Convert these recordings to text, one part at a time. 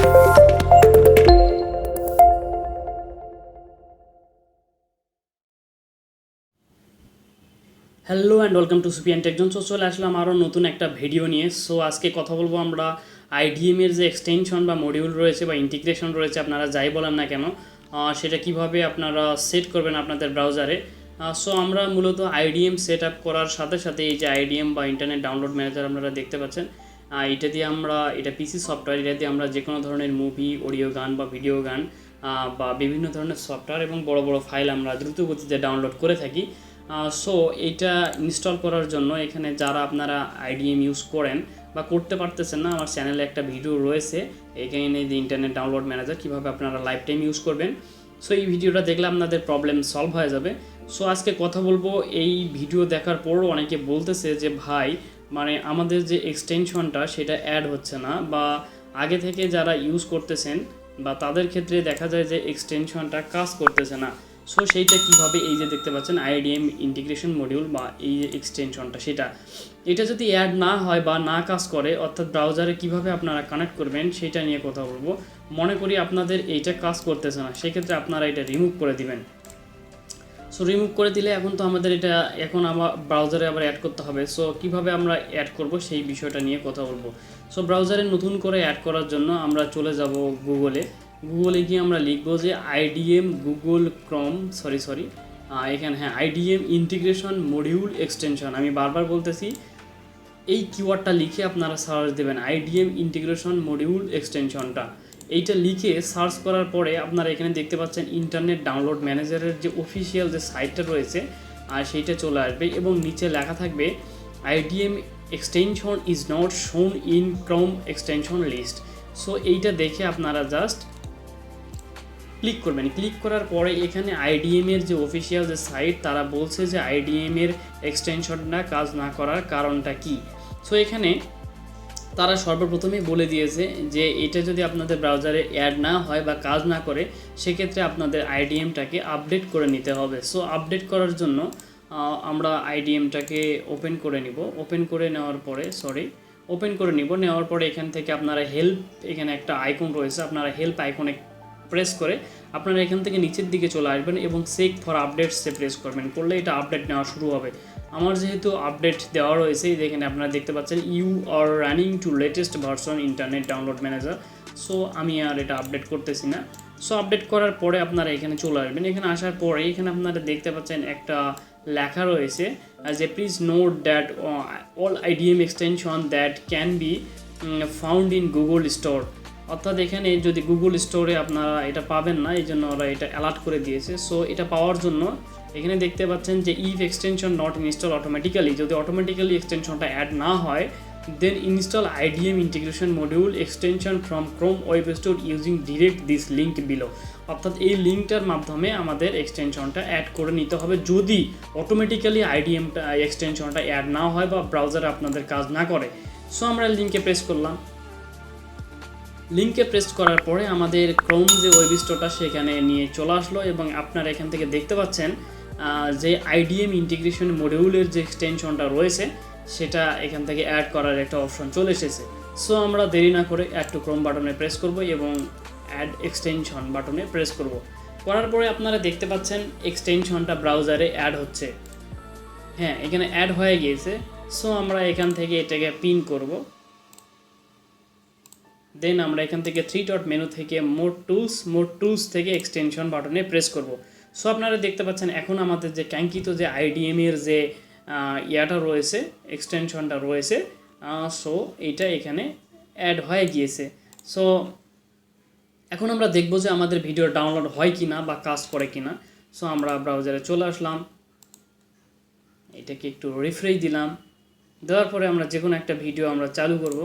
Hello and welcome to Sufiyan Techzone. So চলে আসলাম আরও নতুন একটা ভিডিও নিয়ে। সো আজকে কথা বলবো আমরা আইডিএমের যে এক্সটেনশন বা মডিউল রয়েছে বা ইন্টিগ্রেশন রয়েছে, আপনারা যাই বলেন না কেন, সেটা কিভাবে আপনারা সেট করবেন আপনাদের ব্রাউজারে। সো আমরা মূলত আইডিএম সেট আপ করার সাথে সাথে এই যে আইডিএম বা ইন্টারনেট ডাউনলোড ম্যানেজার আপনারা দেখতে পাচ্ছেন, এটা পিসি সফটওয়্যার, এটা দিয়ে আমরা যে কোনো ধরনের মুভি, অডিও গান বা ভিডিও গান বা বিভিন্ন ধরনের সফটওয়্যার এবং বড় বড় ফাইল আমরা দ্রুত গতিতে ডাউনলোড করে থাকি। সো এইটা ইনস্টল করার জন্য এখানে যারা আপনারা আইডিএম ইউজ করেন বা করতে পারতেছেন না, আমার চ্যানেলে একটা ভিডিও রয়েছে এখানে যে ইন্টারনেট ডাউনলোড ম্যানেজার কীভাবে আপনারা লাইফ টাইম ইউজ করবেন। সো এই ভিডিওটা দেখলে আপনাদের প্রবলেম সলভ হয়ে যাবে। সো আজকে কথা বলবো, এই ভিডিও দেখার পরও অনেকে বলতেছে যে ভাই মানে আমাদের যে এক্সটেনশনটা সেটা অ্যাড হচ্ছে না, বা আগে থেকে যারা ইউজ করতেছেন বা তাদের ক্ষেত্রে দেখা যায় যে এক্সটেনশনটা কাজ করতেছে না। সো সেইটা কীভাবে, এই যে দেখতে পাচ্ছেন আইডিএম ইন্টিগ্রেশন মডিউল বা এই যে এক্সটেনশনটা, এটা যদি অ্যাড না হয় বা না কাজ করে, অর্থাৎ ব্রাউজারে কিভাবে আপনারা কানেক্ট করবেন সেটা নিয়ে কথা বলবো। মনে করি আপনাদের এইটা কাজ করতেছে না, সেক্ষেত্রে আপনারা এটা রিমুভ করে দিবেন। সো রিমুভ করে দিলে এখন তো আমাদের এটা আমার ব্রাউজারে আবার অ্যাড করতে হবে। সো কিভাবে আমরা অ্যাড করব সেই বিষয়টা নিয়ে কথা বলবো। সো ব্রাউজারে নতুন করে অ্যাড করার জন্য আমরা চলে যাব গুগলে গিয়ে আমরা লিখব যে আইডিএম গুগল ক্রোম এখানে আইডিএম ইন্টিগ্রেশন মডিউল এক্সটেনশন। আমি বারবার বলতেছি, এই কিওয়ার্ডটা লিখে আপনারা সার্চ দেবেন আইডিএম ইন্টিগ্রেশন মডিউল এক্সটেনশনটা। এইটা লিখে সার্চ করার পরে আপনারা এখানে দেখতে পাচ্ছেন ইন্টারনেট ডাউনলোড ম্যানেজারের যে অফিসিয়াল যে সাইটটা রয়েছে আর সেইটা চলে আসবে এবং নিচে লেখা থাকবে IDM extension is not shown in Chrome extension list. So এইটা দেখে আপনারা জাস্ট ক্লিক করবেন। ক্লিক করার পরে এখানে আইডিএমের যে অফিসিয়াল যে সাইট, তারা বলছে যে আইডিএমের এক্সটেনশনটা কাজ না করার কারণটা কি। সো এখানে তারা সর্বপ্রথমেই বলে দিয়েছে যে এটা যদি আপনাদের ব্রাউজারে অ্যাড না হয় বা কাজ না করে, সেক্ষেত্রে আপনাদের আইডিএমটাকে আপডেট করে নিতে হবে। সো আপডেট করার জন্য আমরা আইডিএমটাকে ওপেন করে নেওয়ার পরে এখান থেকে আপনারা এখানে একটা আইকন রয়েছে, আপনারা হেল্প আইকনে প্রেস করে আপনারা এখান থেকে নিচের দিকে চলে আসবেন এবং চেক ফর আপডেটসে প্রেস করলে এটা আপডেট নেওয়া শুরু হবে। আমার যেহেতু আপডেট দেওয়া রয়েছে, যেখানে আপনারা দেখতে পাচ্ছেন you are running to latest version internet download manager. So আমি আর এটা আপডেট করতেছি না। সো আপডেট করার পরে আপনারা এখানে চলে আসবেন। এখানে আসার পরে এখানে আপনারা দেখতে পাচ্ছেন একটা লেখা রয়েছে যে please note that all IDM extension that can be found in Google store. অর্থাৎ এখানে যদি গুগল স্টোরে আপনারা এটা পাবেন না, এই জন্য ওরা এটা অ্যালার্ট করে দিয়েছে। সো এটা পাওয়ার জন্য এখানে দেখতে পাচ্ছেন যে if extension not install automatically, যদি অটোমেটিক্যালি এক্সটেনশনটা অ্যাড না হয়, then install IDM integration module extension from Chrome web store using direct this link below. অর্থাৎ এই লিঙ্কটার মাধ্যমে আমাদের এক্সটেনশনটা অ্যাড করে নিতে হবে যদি অটোমেটিক্যালি আইডিএমটা এক্সটেনশনটা অ্যাড না হয় বা ব্রাউজারে আপনাদের কাজ না করে। সো আমরা লিঙ্কে প্রেস করলাম। লিঙ্কে প্রেস করার পরে আমাদের ক্রোম যে ওয়েব স্টোরটা সেখানে নিয়ে চলে আসলো এবং আপনারা এখান থেকে দেখতে পাচ্ছেন যে আইডিএম ইন্টিগ্রেশন মডিউলের যে এক্সটেনশনটা রয়েছে সেটা এখান থেকে অ্যাড করার একটা অপশন চলে এসেছে। সো আমরা দেরি না করে অ্যাড টু ক্রোম বাটনে প্রেস করব এবং অ্যাড এক্সটেনশন বাটনে প্রেস করার পরে আপনারা দেখতে পাচ্ছেন এক্সটেনশনটা ব্রাউজারে অ্যাড হচ্ছে। এখানে অ্যাড হয়ে গিয়েছে। সো আমরা এখান থেকে এটাকে পিন করব। দেন আমরা এখান থেকে 3 ডট মেনু থেকে মোর টুলস থেকে এক্সটেনশন বাটনে প্রেস করব। সো আপনারা দেখতে পাচ্ছেন এখন আমাদের যে কাঙ্ক্ষিত যে আইডিএমের যে রয়েছে, এক্সটেনশনটা রয়েছে, সো এইটা এখানে অ্যাড হয়ে গিয়েছে। সো এখন আমরা দেখব যে আমাদের ভিডিও ডাউনলোড হয় কিনা বা কাজ করে কিনা। সো আমরা ব্রাউজারে চলে আসলাম, এটাকে একটু রিফ্রেশ দিলাম, দেওয়ার পরে আমরা যে কোনো একটা ভিডিও আমরা চালু করব।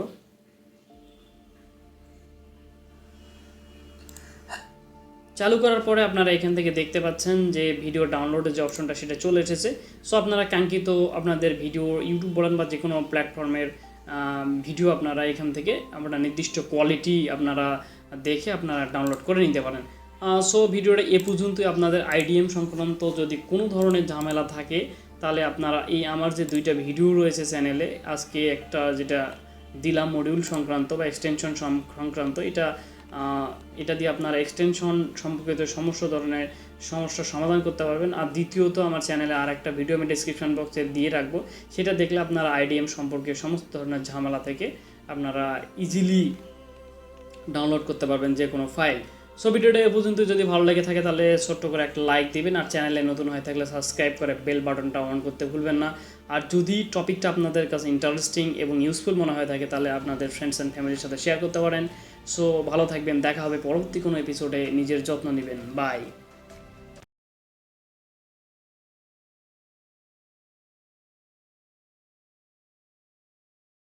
চালু করার পরে আপনারা এখান থেকে দেখতে পাচ্ছেন যে ভিডিও ডাউনলোডের যে অপশনটা সেটা চলে এসেছে। সো আপনারা কাঙ্ক্ষিত আপনাদের ভিডিও ইউটিউব বলেন বা যে কোনো প্ল্যাটফর্মের ভিডিও আপনারা এখান থেকে আপনারা নির্দিষ্ট কোয়ালিটি আপনারা দেখে আপনারা ডাউনলোড করে নিতে পারেন। সো ভিডিওটা এ পর্যন্তই। আপনাদের আইডিএম সংক্রান্ত যদি কোনো ধরনের ঝামেলা থাকে তাহলে আপনারা এই আমার যে 2টা ভিডিও রয়েছে চ্যানেলে, আজকে একটা যেটা দিলাম মডিউল সংক্রান্ত বা এক্সটেনশন সংক্রান্ত, এটা এটা দিয়ে আপনারা এক্সটেনশন সম্পর্কিত সমস্ত ধরনের সমস্যার সমাধান করতে পারবেন। আর দ্বিতীয়ত আমার চ্যানেলে আর একটা ভিডিও আমি ডিসক্রিপশন বক্সে দিয়ে রাখবো, সেটা দেখলে আপনারা IDM সম্পর্কে সমস্ত ধরনের ঝামেলা থেকে আপনারা ইজিলি ডাউনলোড করতে পারবেন যে কোনো ফাইল। সো ভিডিওটা এ পর্যন্ত যদি ভালো লেগে থাকে তাহলে ছোট্ট করে একটা লাইক দিবেন, আর চ্যানেলে নতুন হয়ে থাকলে সাবস্ক্রাইব করে বেল বাটনটা অন করতে ভুলবেন না। আর যদি টপিকটা আপনাদের কাছে ইন্টারেস্টিং এবং ইউজফুল মনে হয়ে থাকে তাহলে আপনাদের ফ্রেন্ডস অ্যান্ড ফ্যামিলির সাথে শেয়ার করতে পারেন। সো ভালো থাকবেন, দেখা হবে পরবর্তী কোনো এপিসোডে, নিজের যত্ন নেবেন, বাই।